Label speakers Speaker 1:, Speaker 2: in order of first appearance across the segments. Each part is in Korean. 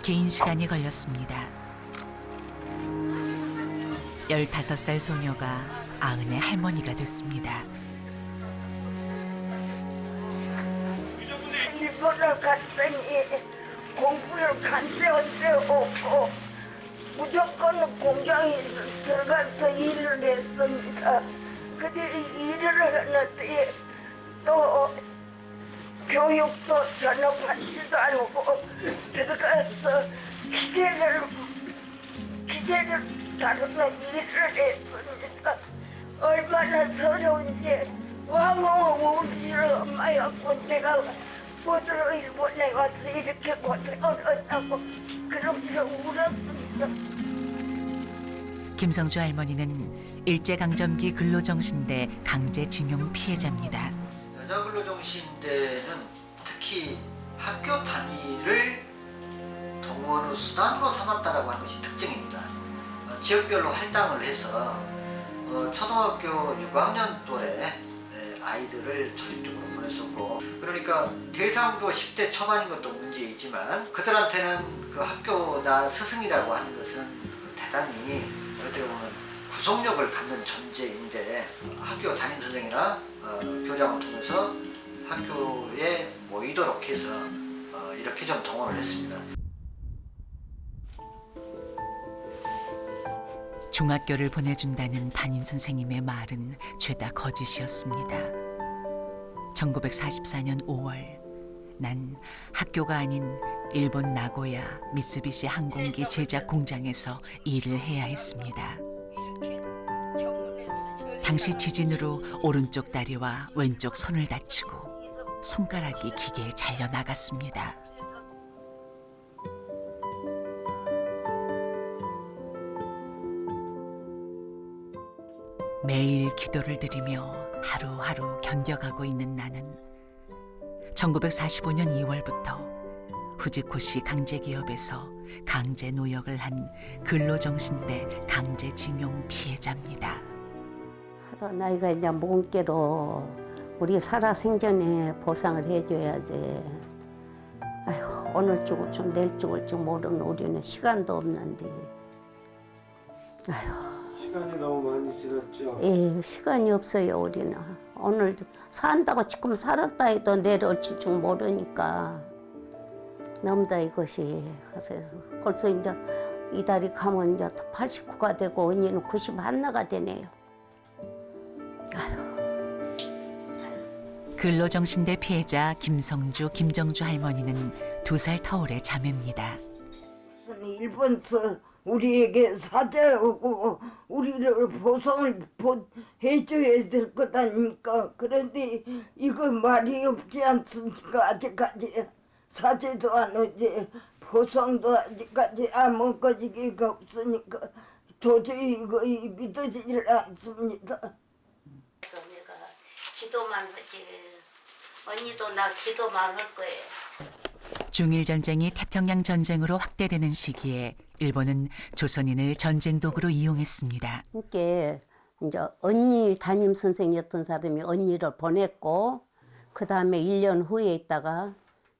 Speaker 1: 개인 시간이 걸렸습니다. 15살 소녀가 아은의 할머니가 됐습니다.
Speaker 2: 일본을 갔더니 공부를 간데 어째 없고 무조건 공장에 들어가서 일을 했습니다. 근데 일을 하는데 또 교육도 전혀 받지도 않고 들어가서 기계를 다루는 일을 했습니다. 얼마나 서러운지 왕호 우리를 엄마였고 내가 뭐들어 일본에 와서 이렇게 고생을 했다고 그러면서 울었습니다.
Speaker 1: 김성주 할머니는 일제강점기 근로정신대 강제징용 피해자입니다.
Speaker 3: 여자 근로정신대는 특히 학교 단위를 동원의 수단으로 삼았다라고 하는 것이 특징입니다. 지역별로 할당을 해서 초등학교 6학년 또래 아이들을 조직적으로 보냈었고, 그러니까 대상도 10대 초반인 것도 문제이지만 그들한테는 그 학교나 스승이라고 하는 것은 대단히 어떻게 보면 구속력을 갖는 존재인데, 학교 담임선생이나 교장을 통해서 학교에 모이도록 해서 이렇게 좀 동원을 했습니다.
Speaker 1: 중학교를 보내준다는 담임선생님의 말은 죄다 거짓이었습니다. 1944년 5월, 난 학교가 아닌 일본 나고야 미쓰비시 항공기 제작 공장에서 일을 해야 했습니다. 당시 지진으로 오른쪽 다리와 왼쪽 손을 다치고 손가락이 기계에 잘려 나갔습니다. 매일 기도를 드리며 하루하루 견뎌가고 있는 나는 1945년 2월부터 후지코시 강제기업에서 강제노역을 한 근로정신대 강제징용 피해자입니다.
Speaker 4: 하도 나이가 이제 먹은 게로 우리 살아생전에 보상을 해줘야지. 아이고, 오늘 죽을 줄 내일 죽을 줄 모르는 우리는 시간도 없는데. 아이고.
Speaker 5: 시간이 너무 많이 지났죠?
Speaker 4: 예, 시간이 없어요, 우리는. 오늘 산다고 지금 살았다 해도 내일 어쩔 줄 모르니까. 너무다 이것이. 그래서 벌써 이제 이달이 가면 이제 89가 되고 언니는 91나가 되네요. 아휴.
Speaker 1: 근로정신대 피해자 김성주, 김정주 할머니는 2살 터울의 자매입니다.
Speaker 2: 일본서 우리에게 사죄하고 우리를 보상을 해줘야 될 것 아닙니까? 그런데 이거 말이 없지 않습니까? 아직까지 사죄도 안 하지 보상도 아직까지 아무 거지기가 없으니까 도저히 이거 믿어지질 않습니다.
Speaker 4: 그래서 내가 기도만 하지. 언니도 나 기도만 할 거예요.
Speaker 1: 중일 전쟁이 태평양 전쟁으로 확대되는 시기에 일본은 조선인을 전쟁 도구로 이용했습니다.
Speaker 4: 그러니까 이제 언니 담임 선생이었던 사람이 언니를 보냈고 그 다음에 1년 후에 있다가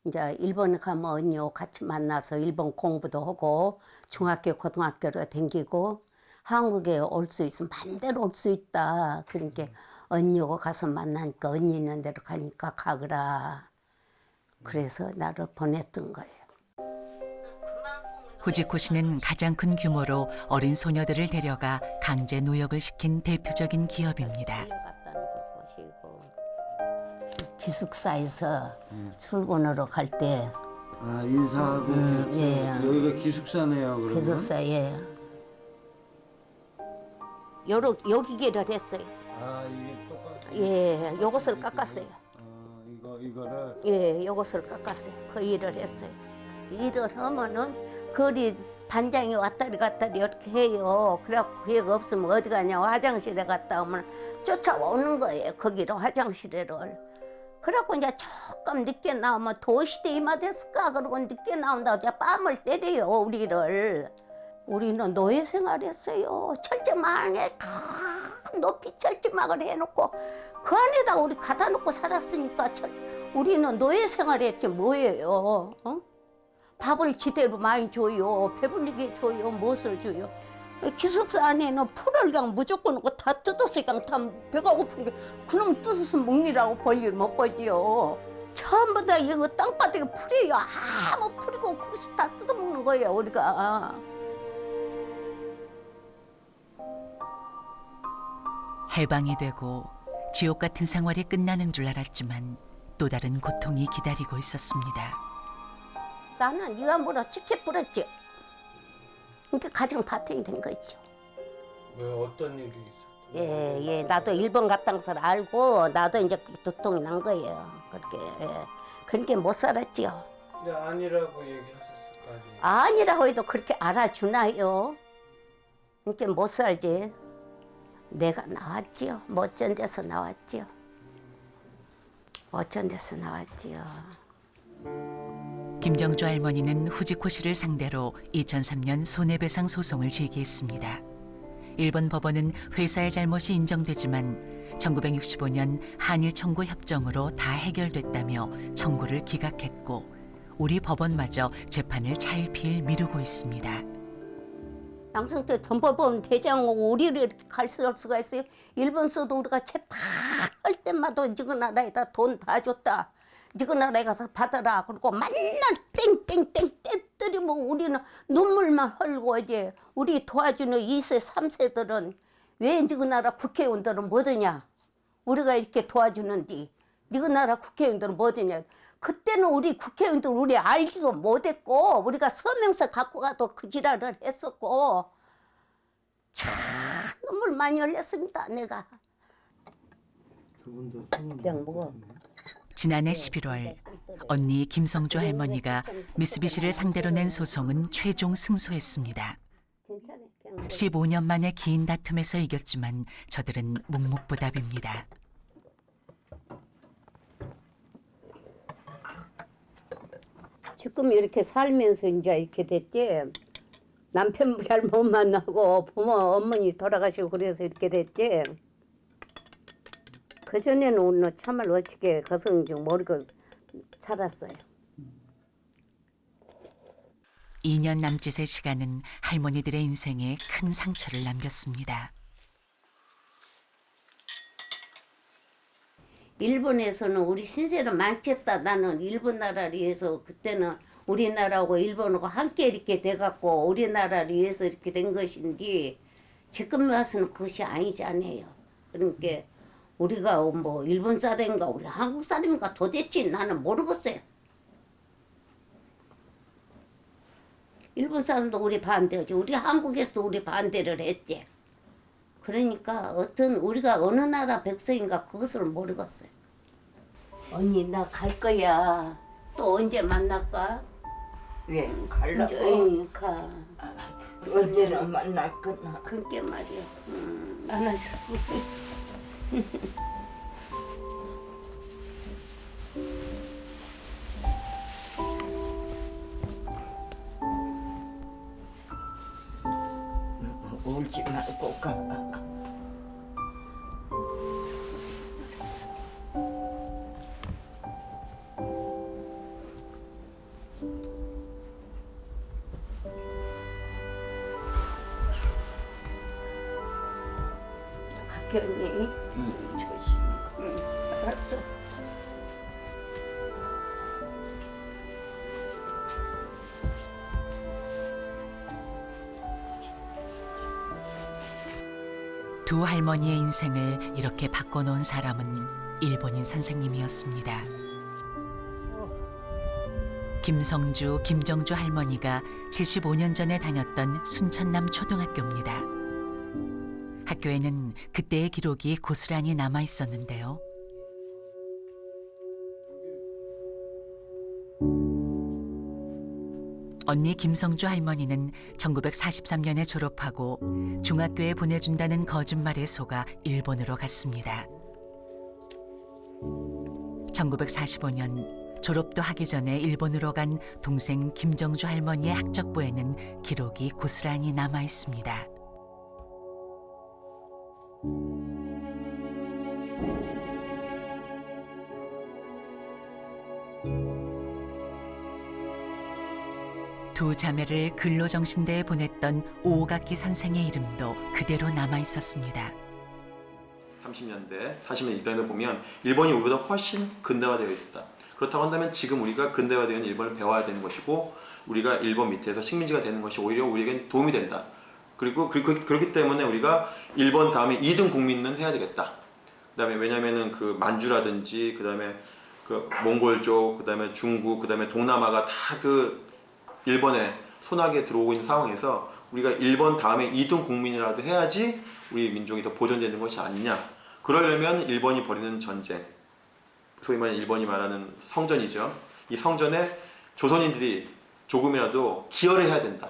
Speaker 4: 이제 일본에 가면 언니하고 같이 만나서 일본 공부도 하고 중학교 고등학교로 다니고 한국에 올 수 있으면 반대로 올 수 있다. 그러니까 언니하고 가서 만나니까 언니 있는 데로 가니까 가거라. 그래서 나를 보냈던 거예요.
Speaker 1: 후지코시는 가장 큰 규모로 어린 소녀들을 데려가 강제 노역을 시킨 대표적인 기업입니다.
Speaker 4: 기숙사에서 출근으로 갈 때
Speaker 5: 아, 인사하고
Speaker 4: 예.
Speaker 5: 여기가 기숙사네요, 그러면?
Speaker 4: 기숙사에 여기 길을 했어요.
Speaker 5: 아, 이게 똑같...
Speaker 4: 예, 요것을 깎았어요.
Speaker 5: 이거를...
Speaker 4: 예, 요것을 깎았어요. 그 일을 했어요. 일을 하면은 거리 반장이 왔다리 갔다리 이렇게 해요. 그래갖고 기회가 없으면 어디 가냐 화장실에 갔다 오면 쫓아오는 거예요. 거기로 화장실에를. 그래갖고 이제 조금 늦게 나오면 도시대 이마 됐을까 그러고 늦게 나온다고 이제 뺨을 때려요 우리를. 우리는 노예 생활했어요. 철제망에 큰 높이 철제망을 해놓고 그 안에다 우리 가다 놓고 살았으니까 우리는 노예 생활했지 뭐예요. 어? 밥을 제대로 많이 줘요. 배불리게 줘요. 무엇을 줘요. 기숙사 안에는 풀을 그냥 무조건 넣고 다 뜯어서 그냥 다 배가 고픈 게 그놈 뜯어서 먹느라고 볼일 못 보지요. 전부 다 이거 땅바닥에 풀이에요. 아무 풀이고 그것이 다 뜯어먹는 거예요 우리가.
Speaker 1: 해방이 되고 지옥 같은 생활이 끝나는 줄 알았지만 또 다른 고통이 기다리고 있었습니다.
Speaker 4: 나는 이가 물어 치켜 뿌렸죠. 그러니까 가정 파탄이 된 거죠.
Speaker 5: 왜 어떤 일이 있었어요?
Speaker 4: 예, 나도 일본 갔다는 걸 알고 나도 이제 두통이 난 거예요. 그렇게 그렇게 못 살았지요.
Speaker 5: 근데 아니라고 얘기하셨을 거 아니에요?
Speaker 4: 아니라고 해도 그렇게 알아주나요? 그렇게 못 살지. 내가 나왔지요. 멋진 데서 나왔지요. 멋진 데서 나왔지요.
Speaker 1: 김정주 할머니는 후지코 씨를 상대로 2003년 손해배상 소송을 제기했습니다. 일본 법원은 회사의 잘못이 인정되지만 1965년 한일 청구 협정으로 다 해결됐다며 청구를 기각했고 우리 법원마저 재판을 차일피일 미루고 있습니다.
Speaker 4: 양승태 전법원 대장하고 우리를 이렇게 갈 수가 있어요. 일본서도 우리가 재판할 때마다 이거 나라에다 돈 다 줬다. 이거 나라에 가서 받아라. 그리고 맨날 땡땡땡 때리면 우리는 눈물만 흘고 이제 우리 도와주는 2세, 3세들은 왜 이거 나라 국회의원들은 뭐더냐. 우리가 이렇게 도와주는데 이거 나라 국회의원들은 뭐더냐. 그때는 우리 국회의원들 우리 알지도 못했고 우리가 서명서 갖고 가도 그 지랄을 했었고 참 눈물 많이 흘렸습니다. 내가. 그냥 먹어.
Speaker 1: 지난해 11월 언니 김성주 할머니가 미쓰비시를 상대로 낸 소송은 최종 승소했습니다. 15년 만에 긴 다툼에서 이겼지만 저들은 묵묵부답입니다.
Speaker 4: 지금 이렇게 살면서 이제 이렇게 됐지. 남편 잘 못 만나고 부모 어머니 돌아가시고 그래서 이렇게 됐지. 그전에는 오늘 참말로 어떻게 거성인지 모르고 살았어요.
Speaker 1: 2년 남짓의 시간은 할머니들의 인생에 큰 상처를 남겼습니다.
Speaker 4: 일본에서는 우리 신세를 망쳤다. 나는 일본 나라를 위해서 그때는 우리나라하고 일본하고 함께 이렇게 돼갖고 우리나라를 위해서 이렇게 된 것인데 지금 와서는 그것이 아니잖아요. 그러니까 우리가 뭐 일본 사람인가 우리 한국 사람인가 도대체 나는 모르겠어요. 일본 사람도 우리 반대하지. 우리 한국에서도 우리 반대를 했지. 그러니까 어떤 우리가 어느 나라 백성인가 그것을 모르겠어요. 언니 나 갈 거야. 또 언제 만날까?
Speaker 2: 왜 갈라고?
Speaker 4: 응, 가.
Speaker 2: 언제나 만날 거나.
Speaker 4: 그게 말이야. 만나서.
Speaker 2: 울지 말고 가.
Speaker 4: 갈게 언니. 조심. 알았어.
Speaker 1: 두 할머니의 인생을 이렇게 바꿔놓은 사람은 일본인 선생님이었습니다. 김성주, 김정주 할머니가 75년 전에 다녔던 순천남 초등학교입니다. 학교에는 그때의 기록이 고스란히 남아 있었는데요. 언니 김성주 할머니는 1943년에 졸업하고 중학교에 보내준다는 거짓말에 속아 일본으로 갔습니다. 1945년 졸업도 하기 전에 일본으로 간 동생 김정주 할머니의 학적부에는 기록이 고스란히 남아 있습니다. 두 자매를 근로정신대에 보냈던 오오가키 선생의 이름도 그대로 남아 있었습니다.
Speaker 6: 30년대, 40년 이변을 보면 일본이 우리보다 훨씬 근대화되어 있었다. 그렇다고 한다면 지금 우리가 근대화되어 있는 일본을 배워야 되는 것이고 우리가 일본 밑에서 식민지가 되는 것이 오히려 우리에겐 도움이 된다. 그리고 그렇기 때문에 우리가 일본 다음에 2등 국민은 해야 되겠다. 그다음에 왜냐면은 그 만주라든지 그다음에 그 몽골족, 그다음에 중국, 그다음에 동남아가 다 그 일본에 손아귀에 들어오고 있는 상황에서 우리가 일본 다음에 2등 국민이라도 해야지 우리 민족이 더 보존되는 것이 아니냐. 그러려면 일본이 벌이는 전쟁, 소위 말하는 일본이 말하는 성전이죠. 이 성전에 조선인들이 조금이라도 기여를 해야 된다.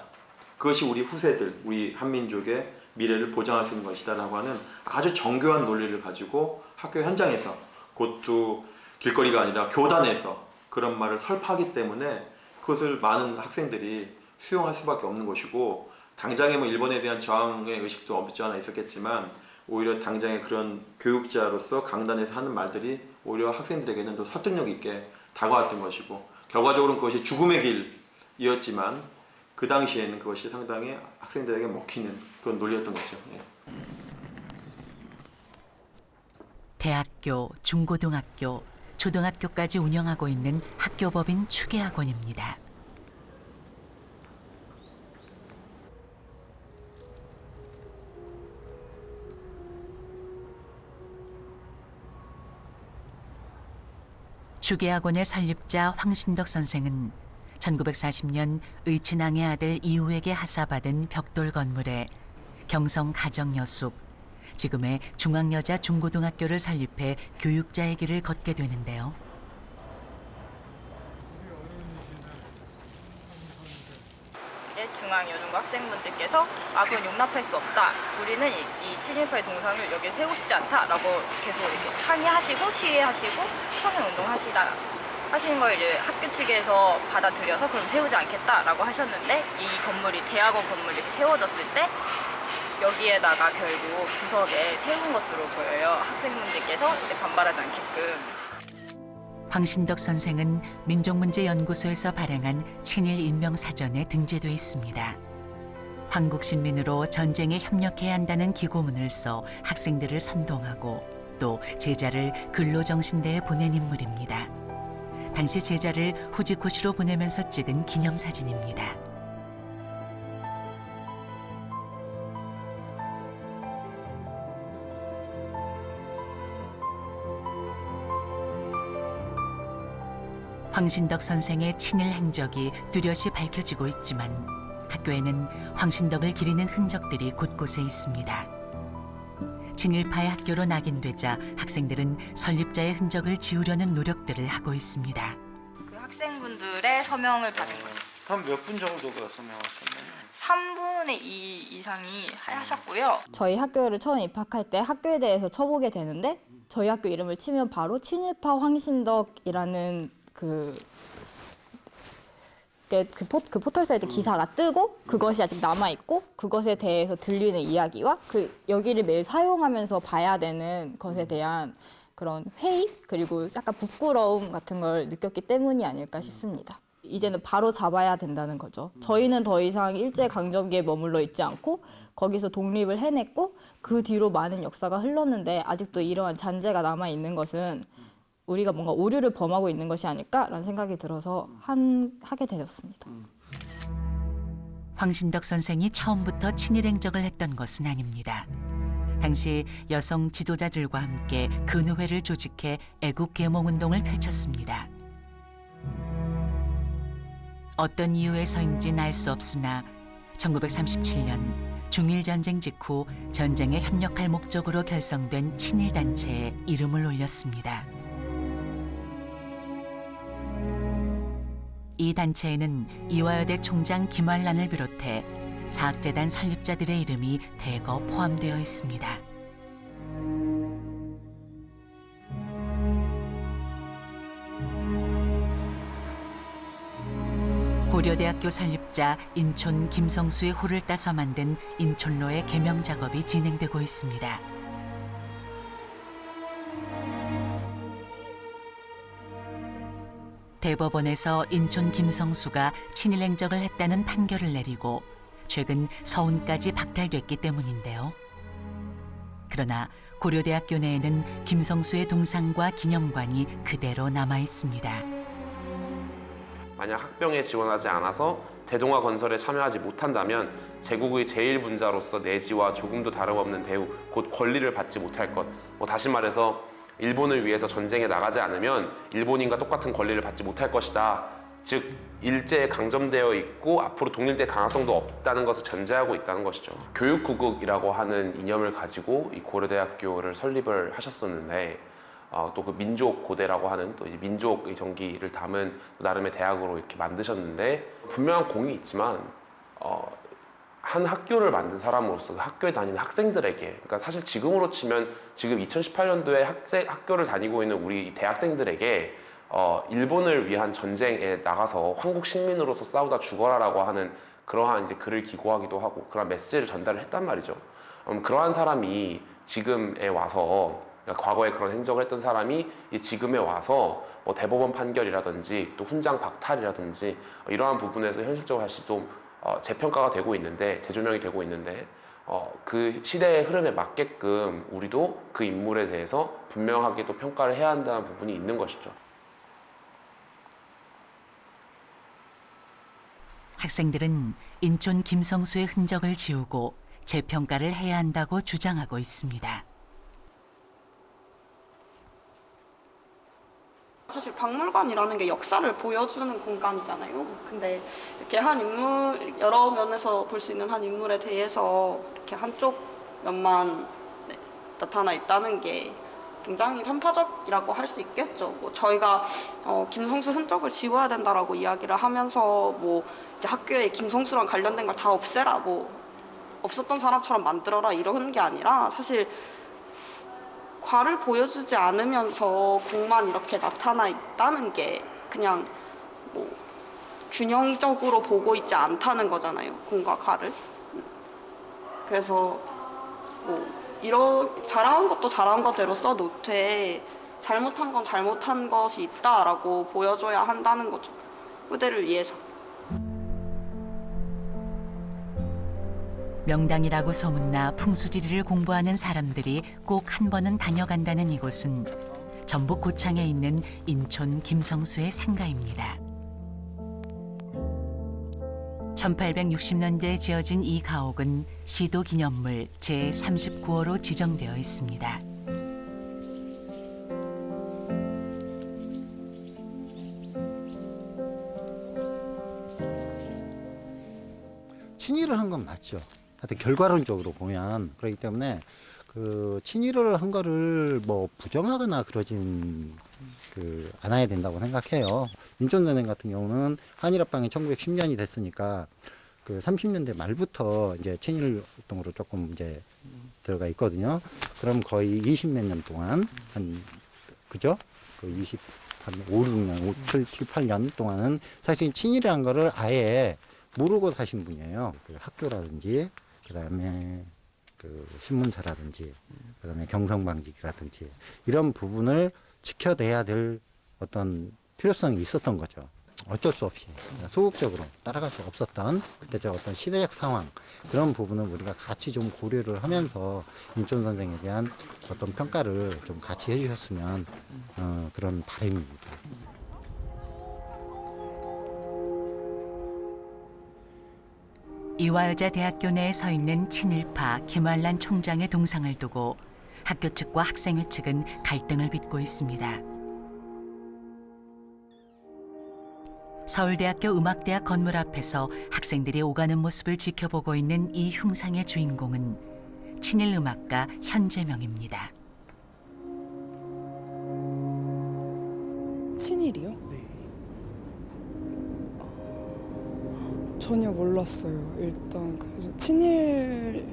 Speaker 6: 그것이 우리 후세들, 우리 한민족의 미래를 보장할 수 있는 것이다라고 하는 아주 정교한 논리를 가지고 학교 현장에서, 곧도 길거리가 아니라 교단에서 그런 말을 설파하기 때문에 그것을 많은 학생들이 수용할 수밖에 없는 것이고, 당장에 뭐 일본에 대한 저항의 의식도 없지 않아 있었겠지만 오히려 당장의 그런 교육자로서 강단에서 하는 말들이 오히려 학생들에게는 더 설득력 있게 다가왔던 것이고, 결과적으로는 그것이 죽음의 길이었지만 그 당시에는 그것이 상당히 학생들에게 먹히는 그런 논리였던 거죠. 예.
Speaker 1: 대학교, 중고등학교, 초등학교까지 운영하고 있는 학교법인 추계학원입니다. 추계학원의 설립자 황신덕 선생은 1940년 의친왕의 아들 이후에게 하사받은 벽돌 건물에 경성 가정여숙, 지금의 중앙여자 중고등학교를 설립해 교육자의 길을 걷게 되는데요.
Speaker 7: 이제 중앙여중고 학생분들께서 악은 용납할 수 없다. 우리는 이 친일파의 동상을 여기에 세우고 싶지 않다라고 계속 이렇게 항의하시고 시위하시고 서명운동하시다. 하신 걸 이제 학교 측에서 받아들여서 그럼 세우지 않겠다라고 하셨는데, 이 건물이 대학원 건물이 이렇게 세워졌을 때 여기에다가 결국 구석에 세운 것으로 보여요. 학생분들께서 이제 반발하지 않게끔.
Speaker 1: 황신덕 선생은 민족문제연구소에서 발행한 친일 인명사전에 등재돼 있습니다. 황국신민으로 전쟁에 협력해야 한다는 기고문을 써 학생들을 선동하고 또 제자를 근로정신대에 보낸 인물입니다. 당시 제자를 후지코시로 보내면서 찍은 기념사진입니다. 황신덕 선생의 친일 행적이 뚜렷이 밝혀지고 있지만 학교에는 황신덕을 기리는 흔적들이 곳곳에 있습니다. 친일파의 학교로 낙인되자 학생들은 설립자의 흔적을 지우려는 노력들을 하고 있습니다.
Speaker 7: 그 학생분들의 서명을 받은 거죠.
Speaker 5: 한 몇 분 정도가 서명하셨나요?
Speaker 7: 3분의 2 이상이 하셨고요.
Speaker 8: 저희 학교를 처음 입학할 때 학교에 대해서 쳐보게 되는데 저희 학교 이름을 치면 바로 친일파 황신덕이라는 그 포털 사이트 기사가 뜨고 그것이 아직 남아있고 그것에 대해서 들리는 이야기와 그 여기를 매일 사용하면서 봐야 되는 것에 대한 그런 회의 그리고 약간 부끄러움 같은 걸 느꼈기 때문이 아닐까 싶습니다. 이제는 바로 잡아야 된다는 거죠. 저희는 더 이상 일제강점기에 머물러 있지 않고 거기서 독립을 해냈고 그 뒤로 많은 역사가 흘렀는데 아직도 이러한 잔재가 남아있는 것은 우리가 뭔가 오류를 범하고 있는 것이 아닐까라는 생각이 들어서 하게 되었습니다.
Speaker 1: 황신덕 선생이 처음부터 친일 행적을 했던 것은 아닙니다. 당시 여성 지도자들과 함께 근우회를 조직해 애국 계몽운동을 펼쳤습니다. 어떤 이유에서인지는 알 수 없으나 1937년 중일전쟁 직후 전쟁에 협력할 목적으로 결성된 친일단체에 이름을 올렸습니다. 이 단체에는 이화여대 총장 김환란을 비롯해 사학재단 설립자들의 이름이 대거 포함되어 있습니다. 고려대학교 설립자 인촌 김성수의 호를 따서 만든 인촌로의 개명 작업이 진행되고 있습니다. 대법원에서 인촌 김성수가 친일 행적을 했다는 판결을 내리고 최근 서훈까지 박탈됐기 때문인데요. 그러나 고려대학교 내에는 김성수의 동상과 기념관이 그대로 남아 있습니다.
Speaker 9: 만약 학병에 지원하지 않아서 대동아 건설에 참여하지 못한다면 제국의 제1분자로서 내지와 조금도 다름없는 대우, 곧 권리를 받지 못할 것. 다시 말해서 일본을 위해서 전쟁에 나가지 않으면 일본인과 똑같은 권리를 받지 못할 것이다. 즉 일제에 강점되어 있고 앞으로 독립될 가능성도 없다는 것을 전제하고 있다는 것이죠. 교육구국이라고 하는 이념을 가지고 이 고려대학교를 설립을 하셨었는데 또 그 민족고대라고 하는 또 민족의 정기를 담은 나름의 대학으로 이렇게 만드셨는데 분명한 공이 있지만 한 학교를 만든 사람으로서 그 학교에 다니는 학생들에게, 그러니까 사실 지금으로 치면 지금 2018년도에 학교를 다니고 있는 우리 대학생들에게 일본을 위한 전쟁에 나가서 한국 식민으로서 싸우다 죽어라라고 하는 그러한 이제 글을 기고하기도 하고 그런 메시지를 전달을 했단 말이죠. 그러한 사람이 지금에 와서, 그러니까 과거에 그런 행적을 했던 사람이 지금에 와서 뭐 대법원 판결이라든지 또 훈장 박탈이라든지 이러한 부분에서 현실적으로 사실 좀 재평가가 되고 있는데, 재조명이 되고 있는데 그 시대의 흐름에 맞게끔 우리도 그 인물에 대해서 분명하게 또 평가를 해야 한다는 부분이 있는 것이죠.
Speaker 1: 학생들은 인촌 김성수의 흔적을 지우고 재평가를 해야 한다고 주장하고 있습니다.
Speaker 10: 사실 박물관이라는 게 역사를 보여주는 공간이잖아요. 근데 이렇게 한 인물, 여러 면에서 볼 수 있는 한 인물에 대해서 이렇게 한쪽 면만 나타나 있다는 게 굉장히 편파적이라고 할 수 있겠죠. 뭐 저희가 김성수 흔적을 지워야 된다라고 이야기를 하면서 뭐 이제 학교에 김성수랑 관련된 걸 다 없애라, 뭐 없었던 사람처럼 만들어라 이러는 게 아니라, 사실 과를 보여주지 않으면서 공만 이렇게 나타나 있다는 게 그냥 뭐 균형적으로 보고 있지 않다는 거잖아요, 공과 과를. 그래서 뭐 잘한 것도 잘한 거대로 써놓되 잘못한 건 잘못한 것이 있다라고 보여줘야 한다는 거죠, 후대를 위해서.
Speaker 1: 명당이라고 소문나 풍수지리를 공부하는 사람들이 꼭 한 번은 다녀간다는 이곳은 전북 고창에 있는 인촌 김성수의 상가입니다. 1860년대에 지어진 이 가옥은 시도기념물 제39호로 지정되어 있습니다.
Speaker 11: 친일을 한 건 맞죠. 하여튼 결과론적으로 보면. 그렇기 때문에 그 친일을 한 거를 뭐 부정하거나 그러진 않아야 된다고 생각해요. 인천전쟁 같은 경우는 한일합방이 1910년이 됐으니까 그 30년대 말부터 이제 친일 활동으로 조금 이제 들어가 있거든요. 그럼 거의 20몇 년 동안 그죠? 그 5, 6년, 7, 8년 동안은 사실 친일이라는 거를 아예 모르고 사신 분이에요. 그 학교라든지, 그 다음에 그 신문사라든지, 그 다음에 경성방직이라든지, 이런 부분을 지켜내야 될 어떤 필요성이 있었던 거죠. 어쩔 수 없이 소극적으로 따라갈 수 없었던 그때적 어떤 시대적 상황, 그런 부분을 우리가 같이 좀 고려를 하면서 인천 선생에 대한 어떤 평가를 좀 같이 해주셨으면 그런 바람입니다.
Speaker 1: 이화여자대학교 내에 서 있는 친일파 김환란 총장의 동상을 두고 학교 측과 학생회 측은 갈등을 빚고 있습니다. 서울대학교 음악대학 건물 앞에서 학생들이 오가는 모습을 지켜보고 있는 이 흉상의 주인공은 친일 음악가 현재명입니다.
Speaker 12: 친일이요? 네. 전혀 몰랐어요. 일단 그래서 친일,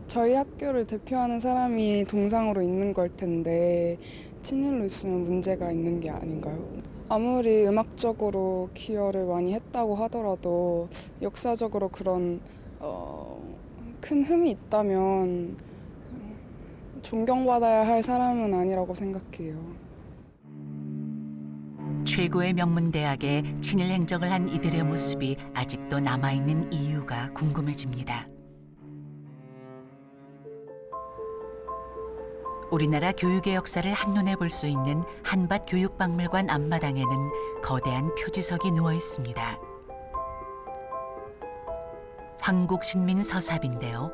Speaker 12: 저희 학교를 대표하는 사람이 동상으로 있는 걸 텐데 친일로 있으면 문제가 있는 게 아닌가요? 아무리 음악적으로 기여를 많이 했다고 하더라도 역사적으로 그런 큰 흠이 있다면 존경받아야 할 사람은 아니라고 생각해요.
Speaker 1: 최고의 명문 대학에 친일 행적을 한 이들의 모습이 아직도 남아있는 이유가 궁금해집니다. 우리나라 교육의 역사를 한눈에 볼 수 있는 한밭 교육박물관 앞마당에는 거대한 표지석이 누워 있습니다. 황국신민 서사인데요.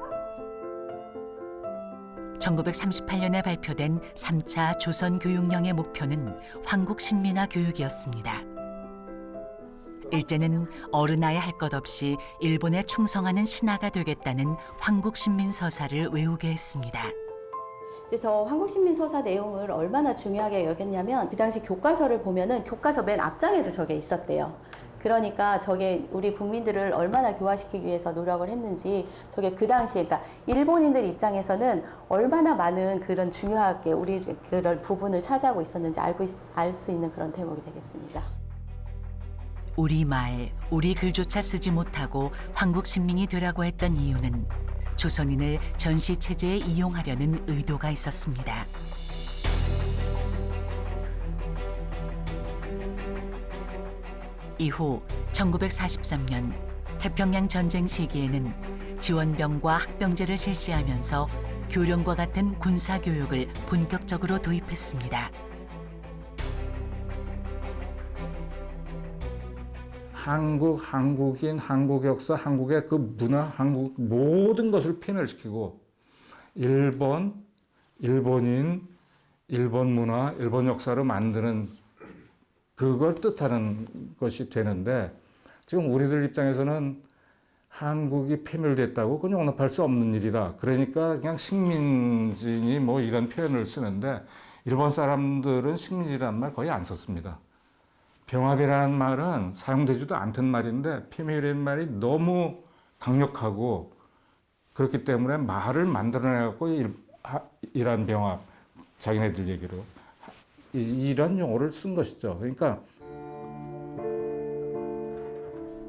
Speaker 1: 1938년에 발표된 3차 조선교육령의 목표는 황국신민화 교육이었습니다. 일제는 어른아이 할 것 없이 일본에 충성하는 신하가 되겠다는 황국신민 서사를 외우게 했습니다.
Speaker 13: 근데 저 황국신민 서사 내용을 얼마나 중요하게 여겼냐면 그 당시 교과서를 보면은 교과서 맨 앞장에도 저게 있었대요. 그러니까 저게 우리 국민들을 얼마나 교화시키기 위해서 노력을 했는지 저게 그 당시에 그러니까 일본인들 입장에서는 얼마나 많은 그런 중요하게 우리 그런 부분을 차지하고 있었는지 알 수 있는 그런 대목이 되겠습니다.
Speaker 1: 우리말, 우리 글조차 쓰지 못하고 황국신민이 되라고 했던 이유는 조선인을 전시체제에 이용하려는 의도가 있었습니다. 이후 1943년 태평양 전쟁 시기에는 지원병과 학병제를 실시하면서 교령과 같은 군사교육을 본격적으로 도입했습니다.
Speaker 14: 한국, 한국인, 한국 역사, 한국의 그 문화, 한국 모든 것을 패멸시키고 일본, 일본인, 일본 문화, 일본 역사로 만드는 그걸 뜻하는 것이 되는데 지금 우리들 입장에서는 한국이 패멸됐다고 그건 용납할 수 없는 일이다. 그러니까 그냥 식민지니 뭐 이런 표현을 쓰는데 일본 사람들은 식민지라는 말 거의 안 썼습니다. 병합이라는 말은 사용되지도 않던 말인데 패밀이라는 말이 너무 강력하고 그렇기 때문에 말을 만들어내갖고 이란 병합, 자기네들 얘기로 이런 용어를 쓴 것이죠. 그러니까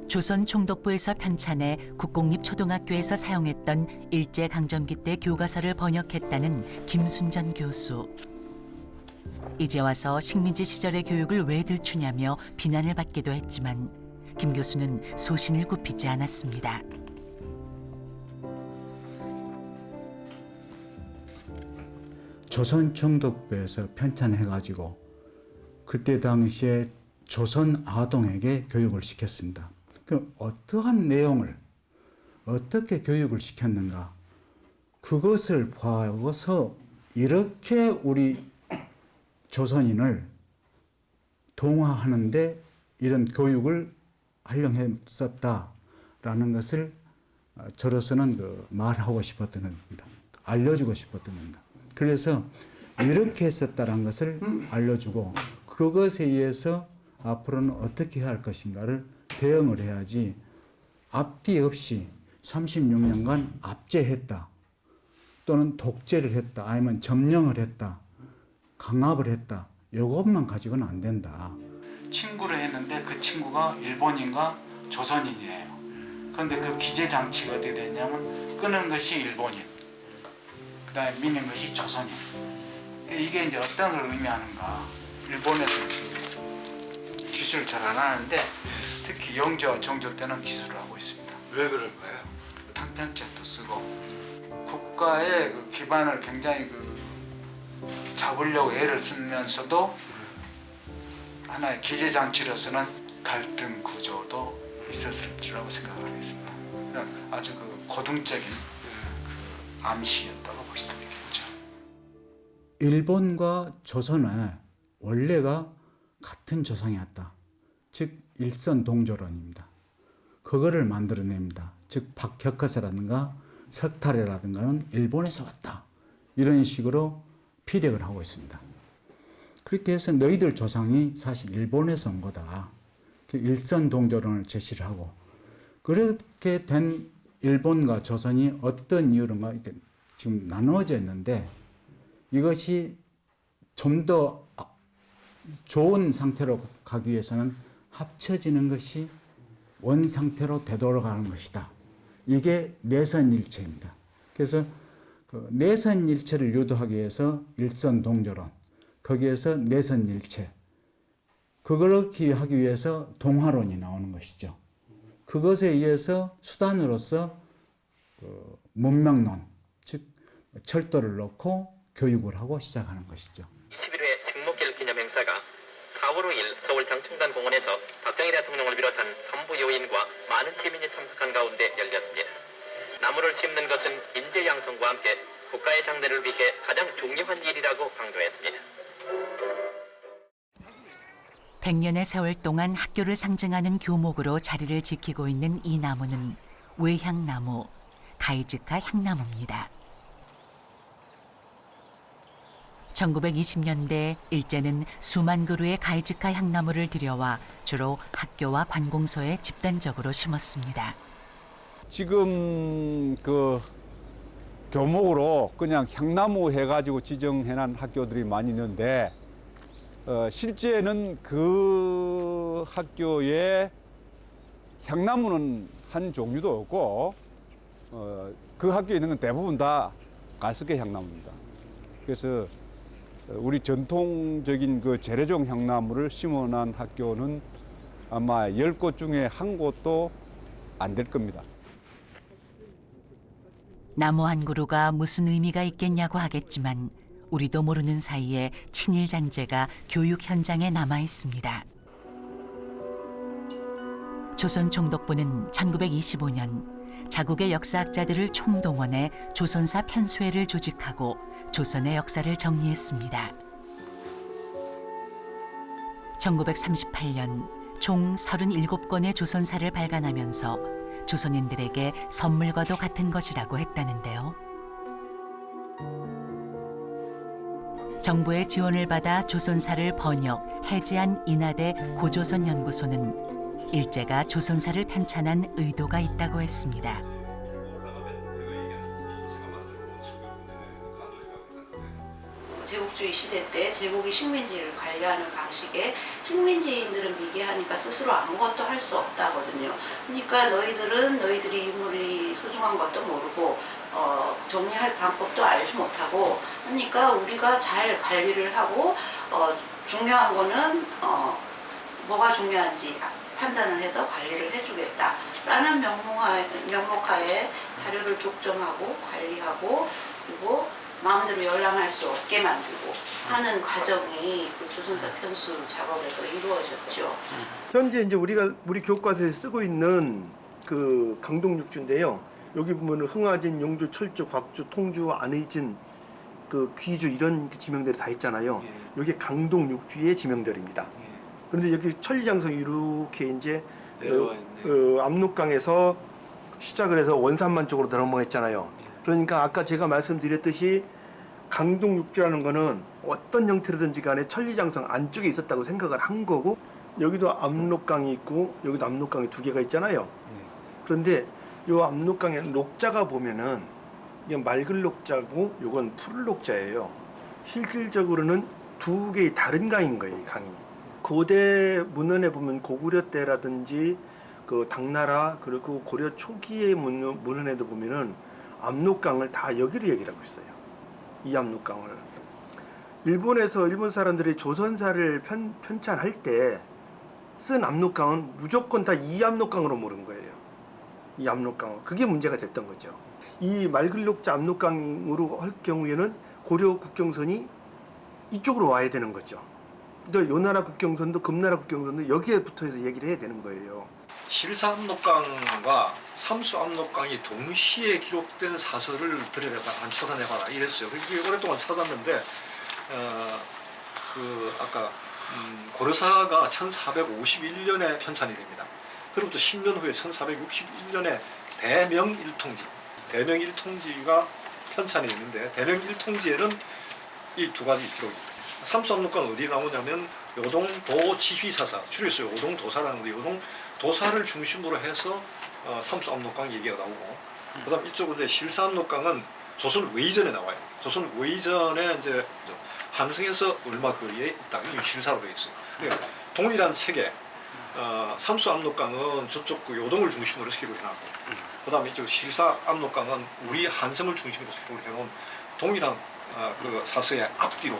Speaker 1: 조선 총독부에서 편찬해 국공립초등학교에서 사용했던 일제강점기 때 교과서를 번역했다는 김순전 교수. 이제 와서 식민지 시절의 교육을 왜 들추냐며 비난을 받기도 했지만 김 교수는 소신을 굽히지 않았습니다.
Speaker 15: 조선 총독부에서 편찬해가지고 그때 당시에 조선 아동에게 교육을 시켰습니다. 그럼 어떠한 내용을 어떻게 교육을 시켰는가? 그것을 봐서 이렇게 우리 조선인을 동화하는데 이런 교육을 활용했었다라는 것을 저로서는 말하고 싶었던 겁니다. 알려주고 싶었던 겁니다. 그래서 이렇게 했었다는 것을 알려주고 그것에 의해서 앞으로는 어떻게 해야 할 것인가를 대응을 해야지 앞뒤 없이 36년간 압제했다 또는 독재를 했다 아니면 점령을 했다 강압을 했다 이것만 가지고는 안 된다.
Speaker 16: 친구를 했는데 그 친구가 일본인과 조선인이에요. 그런데 그 기재 장치가 어떻게 되냐면 끄는 것이 일본인 그 다음에 미는 것이 조선인. 이게 이제 어떤 걸 의미하는가. 일본에서 기술을 잘 안 하는데 특히 영조와 정조 때는 기술을 하고 있습니다.
Speaker 17: 왜 그럴까요?
Speaker 16: 탕평책도 쓰고 국가의 그 기반을 굉장히 잡으려고 애를 쓰면서도 하나의 기재 장치로서는 갈등 구조도 있었을지라고 생각을 하겠습니다. 아주 고등적인 암시였다고 볼 수도 있겠죠.
Speaker 15: 일본과 조선은 원래가 같은 조상이었다. 즉 일선동조론입니다. 그거를 만들어냅니다. 즉 박혁거세라든가 석탈이라든가는 일본에서 왔다. 이런 식으로 피력을 하고 있습니다. 그렇게 해서 너희들 조상이 사실 일본에서 온 거다. 일선동조론을 제시를 하고 그렇게 된 일본과 조선이 어떤 이유로인가 이렇게 지금 나누어져 있는데 이것이 좀 더 좋은 상태로 가기 위해서는 합쳐지는 것이 원 상태로 되돌아가는 것이다. 이게 내선일체입니다. 그래서 그 내선일체를 유도하기 위해서 일선동조론, 거기에서 내선일체, 그렇게 하기 위해서 동화론이 나오는 것이죠. 그것에 의해서 수단으로서 문명론, 즉 철도를 놓고 교육을 하고 시작하는 것이죠.
Speaker 17: 21회 식목일 기념 행사가 4월 5일 서울 장충단 공원에서 박정희 대통령을 비롯한 산부 요인과 많은 시민이 참석한 가운데 열렸습니다. 나무를 심는 것은 인재 양성과 함께 국가의 장래를 위해 가장 중요한 일이라고 강조했습니다.
Speaker 1: 100년의 세월 동안 학교를 상징하는 교목으로 자리를 지키고 있는 이 나무는 외향나무, 가이즈카 향나무입니다. 1920년대 일제는 수만 그루의 가이즈카 향나무를 들여와 주로 학교와 관공서에 집단적으로 심었습니다.
Speaker 18: 지금 그 교목으로 그냥 향나무 해가지고 지정해놓은 학교들이 많이 있는데 실제는 그 학교에 향나무는 한 종류도 없고 그 학교에 있는 건 대부분 다 갈색의 향나무입니다. 그래서 우리 전통적인 그 재래종 향나무를 심어놓은 학교는 아마 10곳 중에 한 곳도 안 될 겁니다.
Speaker 1: 나무 한 그루가 무슨 의미가 있겠냐고 하겠지만 우리도 모르는 사이에 친일 잔재가 교육 현장에 남아 있습니다. 조선 총독부는 1925년 자국의 역사학자들을 총동원해 조선사 편수회를 조직하고 조선의 역사를 정리했습니다. 1938년 총 37권의 조선사를 발간하면서 조선인들에게 선물과도 같은 것이라고 했다는데요. 정부의 지원을 받아 조선사를 번역, 해제한 인하대 고조선연구소는 일제가 조선사를 편찬한 의도가 있다고 했습니다.
Speaker 19: 제국주의 시대 때 제국이 식민지를 관리하는 방식에 식민지인들은 미개하니까 스스로 아무것도 할 수 없다거든요. 그러니까 너희들은 너희들이 유물이 소중한 것도 모르고 정리할 방법도 알지 못하고 그러니까 우리가 잘 관리를 하고 중요한 거는 뭐가 중요한지 판단을 해서 관리를 해주겠다라는 명목하에 자료를 독점하고 관리하고 그리고 마음대로 열람할 수 없게 만들고 하는 과정이 그 조선사 편수 작업에서 이루어졌죠.
Speaker 20: 현재 이제 우리 교과서에 쓰고 있는 그 강동육주인데요. 여기 보면 흥화진, 용주, 철주, 곽주, 통주, 안의진, 그 귀주 이런 지명들이 다 있잖아요. 이게 강동육주의 지명들입니다. 그런데 여기 천리장성이 이렇게 이제 압록강에서 시작을 해서 원산만 쪽으로 넘어갔잖아요. 그러니까 아까 제가 말씀드렸듯이 강동육주라는 거는 어떤 형태로든지 간에 천리장성 안쪽에 있었다고 생각을 한 거고 여기도 압록강이 있고 여기도 압록강이 두 개가 있잖아요. 그런데 이 압록강의 녹자가 보면은 이건 맑은 녹자고 이건 푸른 녹자예요. 실질적으로는 두 개의 다른 강인 거예요, 이 강이. 고대 문헌에 보면 고구려 때라든지 그 당나라 그리고 고려 초기의 문헌에도 보면은 압록강을 다 여기로 얘기를 하고 있어요. 이 압록강을. 일본에서 일본 사람들이 조선사를 편찬할 때 쓴 압록강은 무조건 다 이 압록강으로 모른 거예요. 이 압록강. 그게 문제가 됐던 거죠. 이 맑은 녹자 압록강으로 할 경우에는 고려 국경선이 이쪽으로 와야 되는 거죠. 또 요나라 국경선도 금나라 국경선도 여기에 붙어서 얘기를 해야 되는 거예요.
Speaker 21: 실사 압록강과 삼수 압록강이 동시에 기록된 사설을 들여다가 찾아내봐라 이랬어요. 그게 오랫동안 찾았는데 아까 고려사가 1451년에 편찬이 됩니다. 그로부터 10년 후에 1461년에 대명일통지가 편찬이 있는데 대명일통지에는 이 두 가지 기록입니다. 삼수압록강 어디에 나오냐면 요동도 지휘사사, 줄여서 요동도사라는 거, 요동도사를 중심으로 해서 삼수압록강 얘기가 나오고, 그다음 이쪽은 이제 실사압록강은 조선 외전에 나와요. 조선 외전에 이제 한성에서 얼마 거리에 있다. 이 실사로 되어 있어요. 그러니까 동일한 책에 삼수압록강은 저쪽 그 요동을 중심으로 기록을 해놨고, 그다음에 이쪽 실사압록강은 우리 한성을 중심으로 기록을 해놓은 동일한 그 사서의 앞뒤로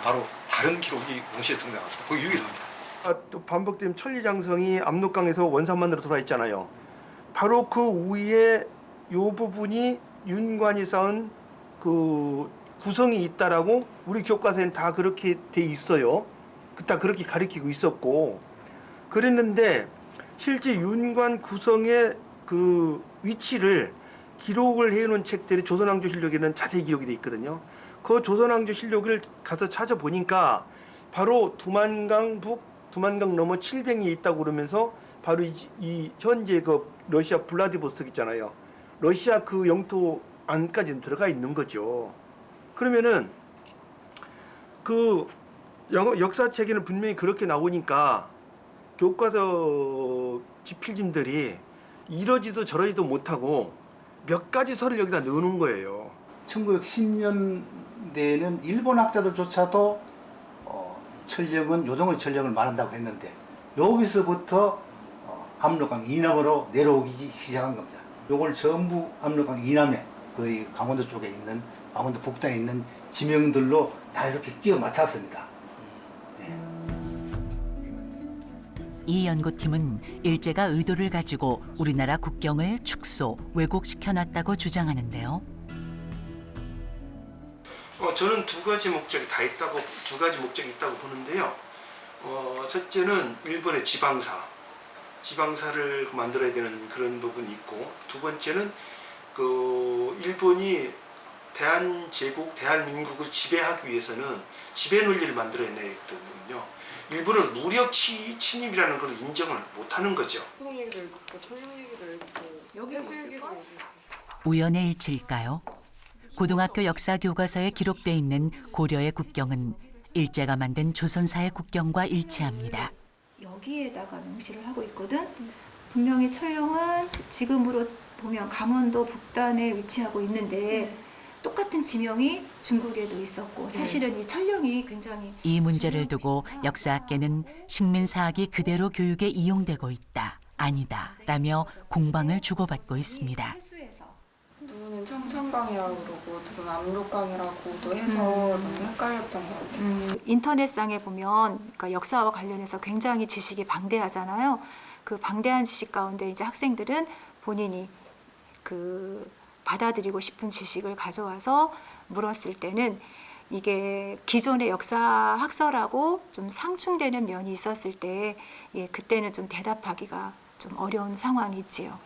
Speaker 21: 바로 다른 기록이 동시에 등장합니다. 그게 유일합니다.
Speaker 20: 또 반복된 천리장성이 압록강에서 원산만으로 들어와 있잖아요. 바로 그 위에 요 부분이 윤관이 쌓은 그 구성이 있다라고 우리 교과서에는 다 그렇게 돼 있어요. 다 그렇게 가리키고 있었고 그랬는데 실제 윤관 구성의 그 위치를 기록을 해놓은 책들이 조선왕조실록에는 자세히 기록이 돼 있거든요. 그 조선왕조실록을 가서 찾아보니까 바로 두만강 북, 두만강 넘어 칠병이 있다고 그러면서 바로 이 현재 그 러시아 블라디보스토크 있잖아요. 러시아 그 영토 안까지 들어가 있는 거죠. 그러면은 그 역사책에는 분명히 그렇게 나오니까 교과서 집필진들이 이러지도 저러지도 못하고 몇 가지 설을 여기다 넣어놓은 거예요.
Speaker 3: 1910년대에는 일본 학자들조차도 천령은 요동의 천령을 말한다고 했는데 여기서부터 압록강 이남으로 내려오기 시작한 겁니다. 요걸 전부 압록강 이남에 거의 강원도 쪽에 있는 강원도 북단에 있는 지명들로 다 이렇게 끼워 맞췄습니다.
Speaker 1: 이 연구팀은 일제가 의도를 가지고 우리나라 국경을 축소, 왜곡시켜놨다고 주장하는데요.
Speaker 20: 저는 두 가지 목적이 있다고 보는데요. 첫째는 일본의 지방사를 만들어야 되는 그런 부분이 있고, 두 번째는 그 일본이 대한제국, 대한민국을 지배하기 위해서는 지배 논리를 만들어야 되거든요. 일본은 무력 침입이라는 걸 인정을 못하는 거죠.
Speaker 1: 우연의 일치일까요? 고등학교 역사 교과서에 기록돼 있는 고려의 국경은 일제가 만든 조선사의 국경과 일치합니다.
Speaker 22: 여기에다가 명시를 하고 있거든. 분명히 천령은 지금으로 보면 강원도 북단에 위치하고 있는데 똑같은 지명이 중국에도 있었고 사실은 이 천령이 굉장히
Speaker 1: 이 문제를 두고 역사학계는 식민사학이 그대로 교육에 이용되고 있다, 아니다 라며 공방을 주고받고 있습니다.
Speaker 12: 누구는 청천강이라고 그러고 누구는 압록강이라고도 해서 너무 헷갈렸던 것 같아요.
Speaker 22: 인터넷상에 보면 그러니까 역사와 관련해서 굉장히 지식이 방대하잖아요. 그 방대한 지식 가운데 이제 학생들은 본인이 그 받아들이고 싶은 지식을 가져와서 물었을 때는 이게 기존의 역사 학설하고 좀 상충되는 면이 있었을 때 그때는 좀 대답하기가 좀 어려운 상황이 있지요.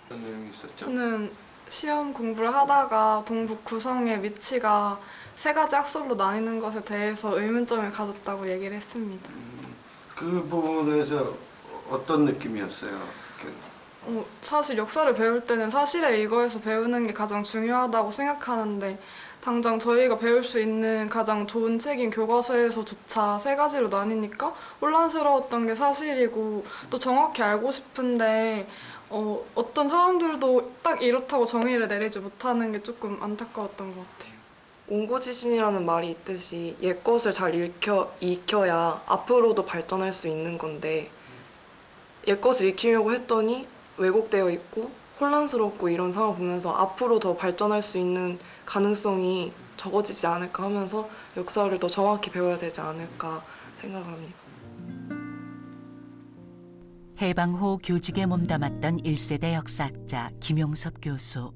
Speaker 12: 저는 시험 공부를 하다가 동북 구성의 위치가 세 가지 학설로 나뉘는 것에 대해서 의문점을 가졌다고 얘기를 했습니다.
Speaker 21: 그 부분에서 어떤 느낌이었어요?
Speaker 12: 사실 역사를 배울 때는 사실에 의거해서 배우는 게 가장 중요하다고 생각하는데 당장 저희가 배울 수 있는 가장 좋은 책인 교과서에서조차 세 가지로 나뉘니까 혼란스러웠던 게 사실이고 또 정확히 알고 싶은데 어떤 사람들도 딱 이렇다고 정의를 내리지 못하는 게 조금 안타까웠던 것 같아요.
Speaker 23: 옹고지신이라는 말이 있듯이 옛것을 잘 익혀야 앞으로도 발전할 수 있는 건데 옛것을 익히려고 했더니 왜곡되어 있고 혼란스럽고 이런 상황을 보면서 앞으로 더 발전할 수 있는 가능성이 적어지지 않을까 하면서 역사를 더 정확히 배워야 되지 않을까 생각합니다.
Speaker 1: 해방 후 교직에 몸담았던 1세대 역사학자 김용섭 교수.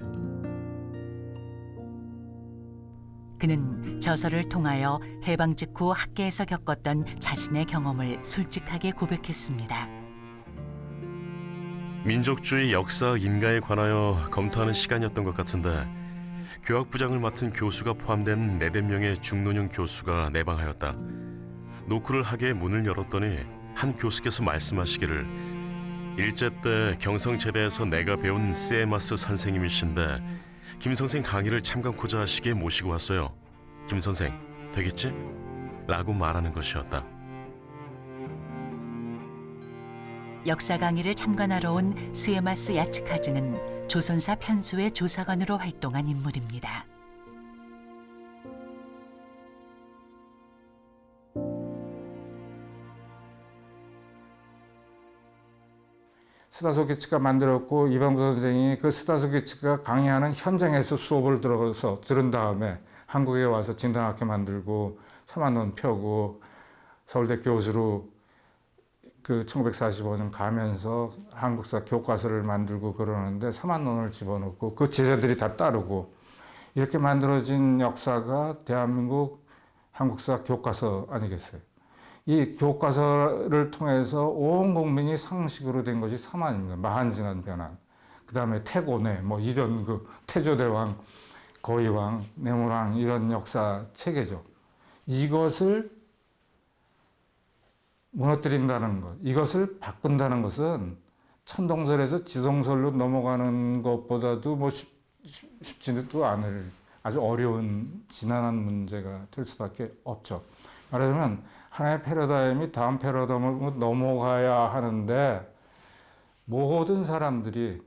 Speaker 1: 그는 저서를 통하여 해방 직후 학계에서 겪었던 자신의 경험을 솔직하게 고백했습니다.
Speaker 24: 민족주의 역사 인가에 관하여 검토하는 시간이었던 것 같은데 교학부장을 맡은 교수가 포함된 4~5명의 중노년 교수가 내방하였다. 노크를 하게 문을 열었더니 한 교수께서 말씀하시기를 일제 때 경성제대에서 내가 배운 세마스 선생님이신데 김 선생 강의를 참관코자 하시기에 모시고 왔어요. 김 선생 되겠지? 라고 말하는 것이었다.
Speaker 1: 역사 강의를 참관하러 온 스에마스 야츠카즈는 조선사 편수의 조사관으로 활동한 인물입니다.
Speaker 14: 스다소기츠가 만들었고 이방구 선생이 그 스다소기츠가 강의하는 현장에서 수업을 들어서 들은 다음에 한국에 와서 진단학교 만들고 참안론 펴고 서울대 교수로 그 1945년 가면서 한국사 교과서를 만들고 그러는데 3만 원을 집어넣고 그 제자들이 다 따르고 이렇게 만들어진 역사가 대한민국 한국사 교과서 아니겠어요? 이 교과서를 통해서 온 국민이 상식으로 된 것이 사만입니다. 마한진한 변환. 그 다음에 태고내, 뭐 이런 그 태조대왕, 거의왕, 내무왕 이런 역사 체계죠. 이것을 무너뜨린다는 것, 이것을 바꾼다는 것은 천동설에서 지동설로 넘어가는 것보다도 뭐 쉽지도 않을 아주 어려운 지난한 문제가 될 수밖에 없죠. 말하자면 하나의 패러다임이 다음 패러다임으로 넘어가야 하는데 모든 사람들이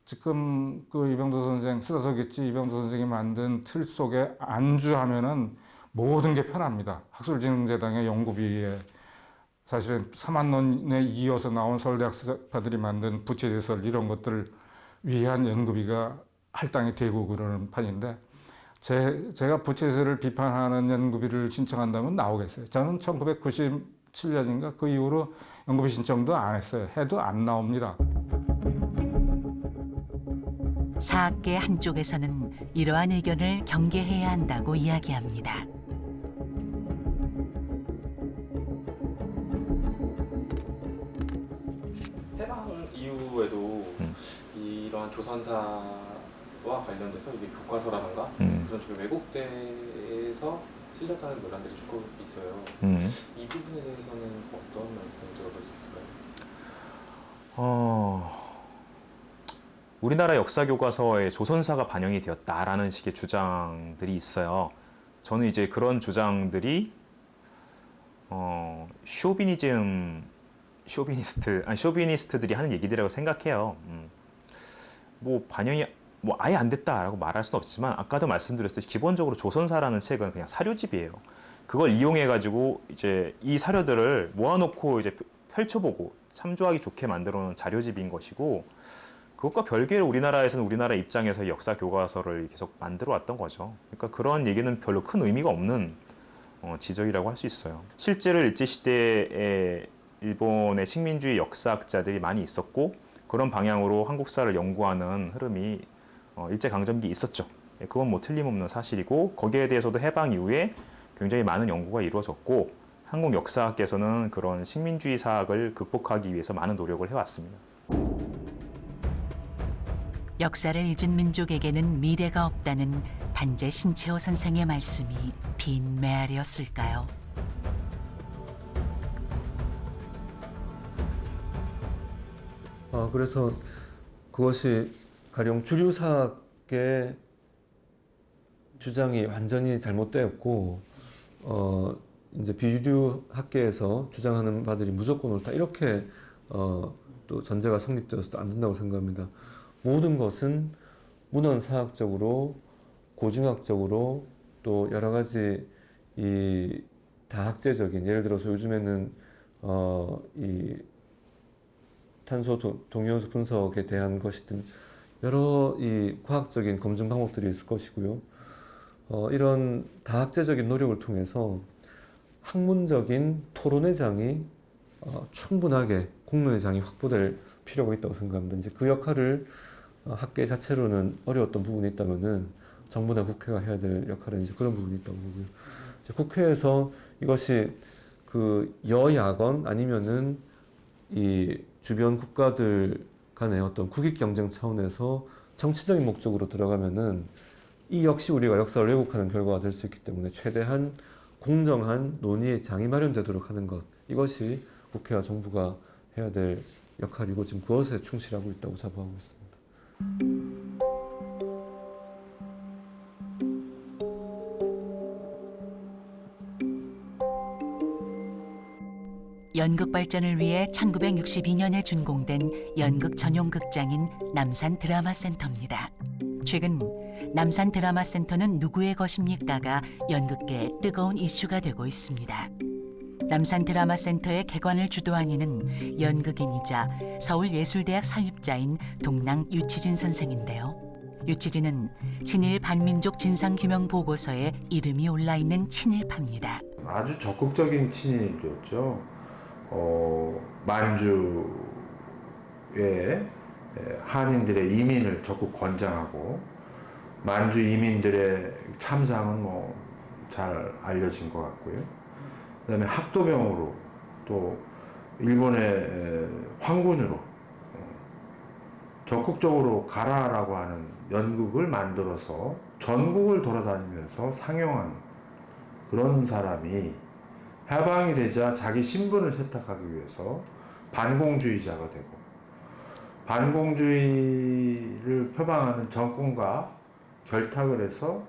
Speaker 14: 지금 그 이병도 선생, 쓰다서겠지 이병도 선생이 만든 틀 속에 안주하면은 모든 게 편합니다. 학술진흥재단의 연구비에 사실은 3만 원에 이어서 나온 서울대학생들이 만든 부채제설 이런 것들을 위한 연구비가 할당이 되고 그러는 판인데 제가 부채제설을 비판하는 연구비를 신청한다면 나오겠어요. 저는 1997년인가 그 이후로 연구비 신청도 안 했어요. 해도 안 나옵니다.
Speaker 1: 사학계 한쪽에서는 이러한 의견을 경계해야 한다고 이야기합니다.
Speaker 2: 해방 이후에도 이러한 조선사와 관련돼서 이게 교과서라든가 그런 쪽에 왜곡돼서 실렸다는 논란들이 조금 있어요. 이 부분에 대해서는 어떤 말씀을 들어볼 수 있을까요?
Speaker 4: 우리나라 역사 교과서에 조선사가 반영이 되었다라는 식의 주장들이 있어요. 저는 이제 그런 주장들이 쇼비니스트들이 하는 얘기들이라고 생각해요. 뭐 반영이 뭐 아예 안 됐다라고 말할 수는 없지만 아까도 말씀드렸듯이 기본적으로 조선사라는 책은 그냥 사료집이에요. 그걸 이용해 가지고 이제 이 사료들을 모아놓고 이제 펼쳐보고 참조하기 좋게 만들어 놓은 자료집인 것이고 그것과 별개로 우리나라에서는 우리나라 입장에서 역사 교과서를 계속 만들어 왔던 거죠. 그러니까 그런 얘기는 별로 큰 의미가 없는 지적이라고 할 수 있어요. 실제로 일제시대에 일본의 식민주의 역사학자들이 많이 있었고 그런 방향으로 한국사를 연구하는 흐름이 일제강점기 있었죠. 그건 뭐 틀림없는 사실이고 거기에 대해서도 해방 이후에 굉장히 많은 연구가 이루어졌고 한국 역사학계에서는 그런 식민주의 사학을 극복하기 위해서 많은 노력을 해왔습니다.
Speaker 1: 역사를 잊은 민족에게는 미래가 없다는 단재 신채호 선생의 말씀이 빈 메아리였을까요?
Speaker 20: 그래서 그것이 가령 주류사학의 주장이 완전히 잘못되었고 이제 비주류 학계에서 주장하는 바들이 무조건 옳다 이렇게 또 전제가 성립되어서도 안 된다고 생각합니다. 모든 것은 문헌사학적으로 고증학적으로 또 여러 가지 이 다학제적인 예를 들어서 요즘에는 이 탄소 동위원소 분석에 대한 것이든 여러 이 과학적인 검증 방법들이 있을 것이고요. 이런 다학제적인 노력을 통해서 학문적인 토론의 장이 충분하게 공론의 장이 확보될 필요가 있다고 생각합니다. 이제 그 역할을 학계 자체로는 어려웠던 부분이 있다면은 정부나 국회가 해야 될 역할은 이제 그런 부분이 있다고 보고요. 이제 국회에서 이것이 그 여야건 아니면은 이 주변 국가들 간의 어떤 국익 경쟁 차원에서 정치적인 목적으로 들어가면은 이 역시 우리가 역사를 왜곡하는 결과가 될 수 있기 때문에 최대한 공정한 논의의 장이 마련되도록 하는 것 이것이 국회와 정부가 해야 될 역할이고 지금 그것에 충실하고 있다고 자부하고 있습니다.
Speaker 1: 연극 발전을 위해 1962년에 준공된 연극 전용 극장인 남산 드라마센터입니다. 최근 남산 드라마센터는 누구의 것입니까가 연극계의 뜨거운 이슈가 되고 있습니다. 남산 드라마센터의 개관을 주도한 이는 연극인이자 서울예술대학 설립자인 동랑 유치진 선생인데요. 유치진은 친일 반민족 진상규명 보고서에 이름이 올라있는 친일파입니다.
Speaker 5: 아주 적극적인 친일이었죠. 만주에 한인들의 이민을 적극 권장하고 만주 이민들의 참상은 뭐 잘 알려진 것 같고요. 그다음에 학도병으로 또 일본의 황군으로 적극적으로 가라라고 하는 연극을 만들어서 전국을 돌아다니면서 상영한 그런 사람이 해방이 되자 자기 신분을 세탁하기 위해서 반공주의자가 되고 반공주의를 표방하는 정권과 결탁을 해서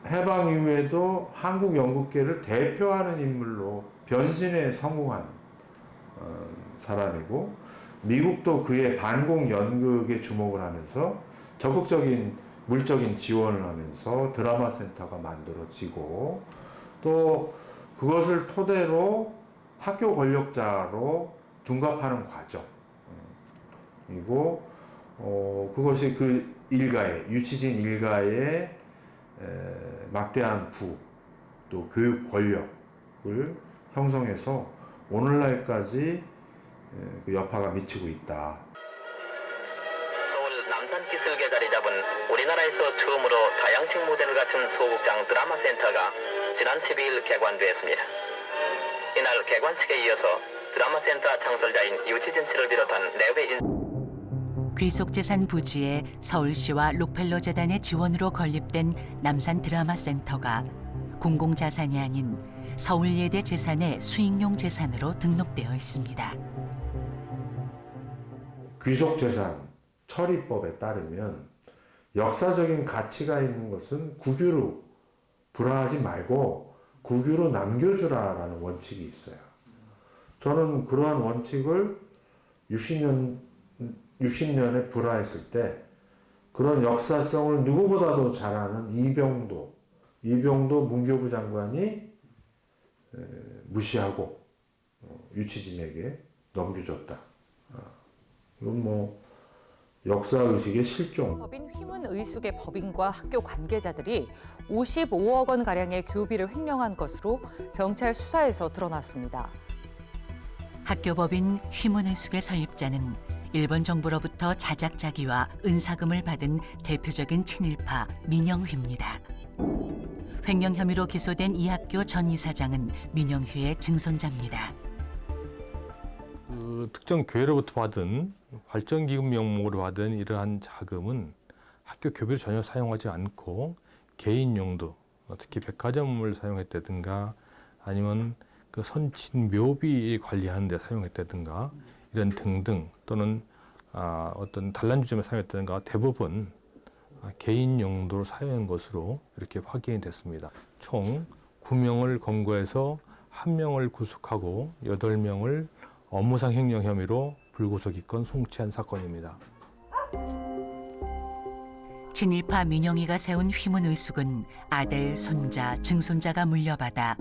Speaker 5: 해방 이후에도 한국 연극계를 대표하는 인물로 변신에 성공한 사람이고 미국도 그의 반공 연극에 주목을 하면서 적극적인 물적인 지원을 하면서 드라마 센터가 만들어지고 또 그것을 토대로 학교 권력자로 둔갑하는 과정이고 그것이 그 일가의 유치진 일가의 막대한 부 또 교육 권력을 형성해서 오늘날까지 그 여파가 미치고 있다.
Speaker 17: 서울 남산기슭에 자리 잡은 우리나라에서 처음으로 다양식 무대를 갖춘 소극장 드라마센터가 지난 12일 개관되었습니다. 이날 개관식에 이어서 드라마센터 창설자인 유치진 씨를 비롯한 4회
Speaker 1: 귀속재산 부지에 서울시와 록펠러 재단의 지원으로 건립된 남산 드라마센터가 공공자산이 아닌 서울예대 재산의 수익용 재산으로 등록되어 있습니다.
Speaker 5: 귀속재산 처리법에 따르면 역사적인 가치가 있는 것은 국유로 불화하지 말고 국유로 남겨주라라는 원칙이 있어요. 저는 그러한 원칙을 60년에 불화했을 때 그런 역사성을 누구보다도 잘 아는 이병도 문교부 장관이 무시하고 유치진에게 넘겨줬다. 이건 뭐 역사의식의 실종.
Speaker 6: 법인 휘문의숙의 법인과 학교 관계자들이 55억 원 가량의 교비를 횡령한 것으로 경찰 수사에서 드러났습니다.
Speaker 1: 학교법인 휘문의숙의 설립자는 일본 정부로부터 자작자기와 은사금을 받은 대표적인 친일파 민영휘입니다. 횡령 혐의로 기소된 이 학교 전 이사장은 민영휘의 증손자입니다.
Speaker 7: 그 특정 교회로부터 받은 발전기금 명목으로 받은 이러한 자금은 학교 교비를 전혀 사용하지 않고 개인 용도, 특히 백화점을 사용했다든가 아니면 그 선친 묘비 관리하는 데 사용했다든가 이런 등등 또는 어떤 단란주점에 사용했다든가 대부분 개인 용도로 사용한 것으로 이렇게 확인이 됐습니다. 총 9명을 검거해서 1명을 구속하고 8명을 업무상 횡령 혐의로 불구속 입건 송치한 사건입니다.
Speaker 1: 친일파 민영희가 세운 휘문의숙은 아들, 손자, 증손자가 물려받아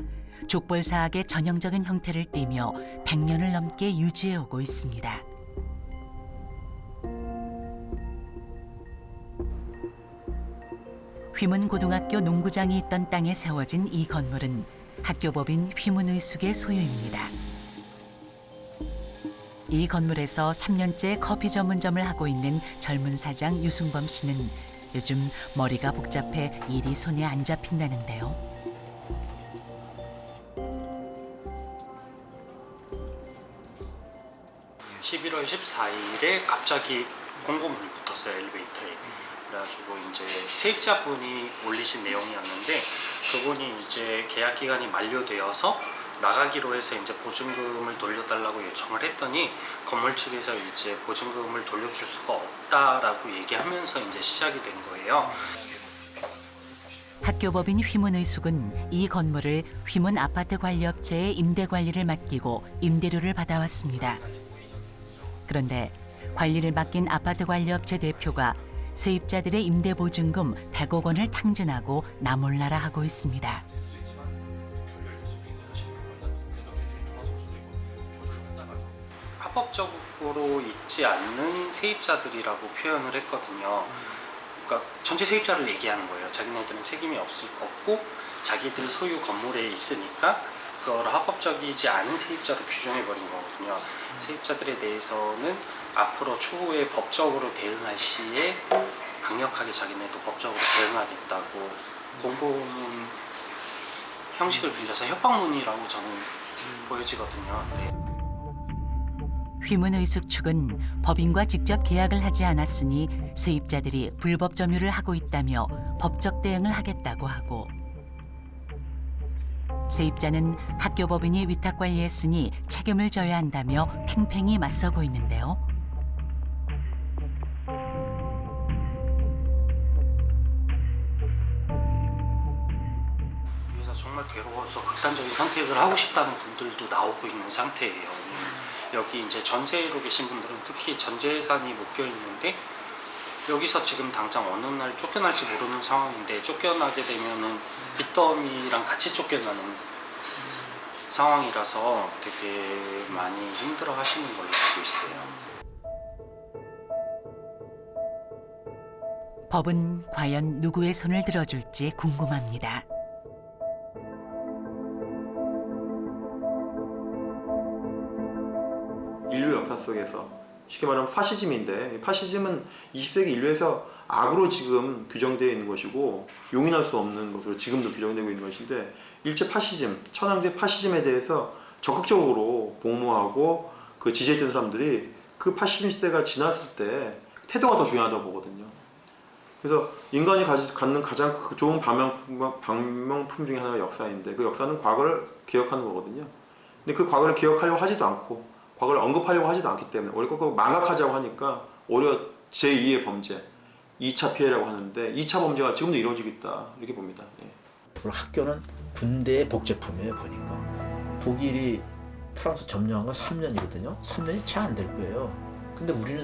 Speaker 1: 족벌사학의 전형적인 형태를 띠며 100년을 넘게 유지해오고 있습니다. 휘문고등학교 농구장이 있던 땅에 세워진 이 건물은 학교법인 휘문의숙의 소유입니다. 이 건물에서 3년째 커피 전문점을 하고 있는 젊은 사장 유승범 씨는 요즘 머리가 복잡해 일이 손에 안 잡힌다는데요.
Speaker 8: 11월 14일에 갑자기 공고문이 붙었어요, 엘리베이터에. 그래가지고 이제 세입자분이 올리신 내용이었는데 그분이 이제 계약 기간이 만료되어서 나가기로 해서 이제 보증금을 돌려달라고 요청을 했더니 건물 측에서 이제 보증금을 돌려줄 수가 없다라고 얘기하면서 이제 시작이 된 거예요.
Speaker 1: 학교법인 휘문의숙은 이 건물을 휘문 아파트 관리업체에 임대 관리를 맡기고 임대료를 받아왔습니다. 그런데 관리를 맡긴 아파트 관리업체 대표가 세입자들의 임대보증금 100억 원을 탕진하고 나몰라라 하고 있습니다.
Speaker 8: 합법적으로 있지 않는 세입자들이라고 표현을 했거든요. 그러니까 전체 세입자를 얘기하는 거예요. 자기네들은 책임이 없고 자기들 소유 건물에 있으니까 그걸 합법적이지 않은 세입자로 규정해버린 거거든요. 세입자들에 대해서는 앞으로 추후에 법적으로 대응할 시에 강력하게 자기네도 법적으로 대응하겠다고 공고문 형식을 빌려서 협박문이라고 저는 보여지거든요. 네.
Speaker 1: 휘문의숙 측은 법인과 직접 계약을 하지 않았으니 세입자들이 불법 점유를 하고 있다며 법적 대응을 하겠다고 하고, 세입자는 학교 법인이 위탁 관리했으니 책임을 져야 한다며 팽팽히 맞서고 있는데요.
Speaker 8: 그래서 정말 괴로워서 극단적인 선택을 하고 싶다는 분들도 나오고 있는 상태예요. 여기 이제 전세로 계신 분들은 특히 전재산이 묶여 있는데 여기서 지금 당장 어느 날 쫓겨날지 모르는 상황인데, 쫓겨나게 되면은 빚더미랑 같이 쫓겨나는 상황이라서 되게 많이 힘들어 하시는 걸로 알고 있어요.
Speaker 1: 법은 과연 누구의 손을 들어줄지 궁금합니다.
Speaker 20: 인류 역사 속에서 쉽게 말하면 파시즘인데, 파시즘은 20세기 인류에서 악으로 지금 규정되어 있는 것이고 용인할 수 없는 것으로 지금도 규정되고 있는 것인데, 일제 파시즘, 천황제 파시즘에 대해서 적극적으로 복무하고 그 지지했던 사람들이 그 파시즘 시대가 지났을 때 태도가 더 중요하다고 보거든요. 그래서 인간이 갖는 가장 좋은 방명품 중에 하나가 역사인데, 그 역사는 과거를 기억하는 거거든요. 근데 그 과거를 기억하려고 하지도 않고 과거를 언급하려고 하지도 않기 때문에 오히려 그걸 망각하자고 하니까 오히려 제2의 범죄, 2차 피해라고 하는데 2차 범죄가 지금도 이루어지고 있다, 이렇게 봅니다. 예.
Speaker 9: 학교는 군대의 복제품이에요. 보니까 독일이 프랑스 점령한 건 3년이거든요. 3년이 채 안 될 거예요. 근데 우리는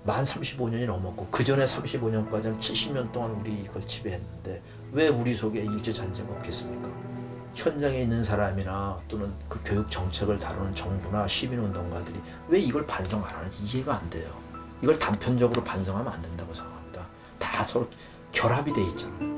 Speaker 9: 만 35년이 넘었고 그 전에 35년까지 한 70년 동안 우리 이걸 지배했는데 왜 우리 속에 일제전쟁이 없겠습니까? 현장에 있는 사람이나 또는 그 교육 정책을 다루는 정부나 시민운동가들이 왜 이걸 반성 안 하는지 이해가 안 돼요. 이걸 단편적으로 반성하면 안 된다고 생각합니다. 다 서로 결합이 돼 있잖아요.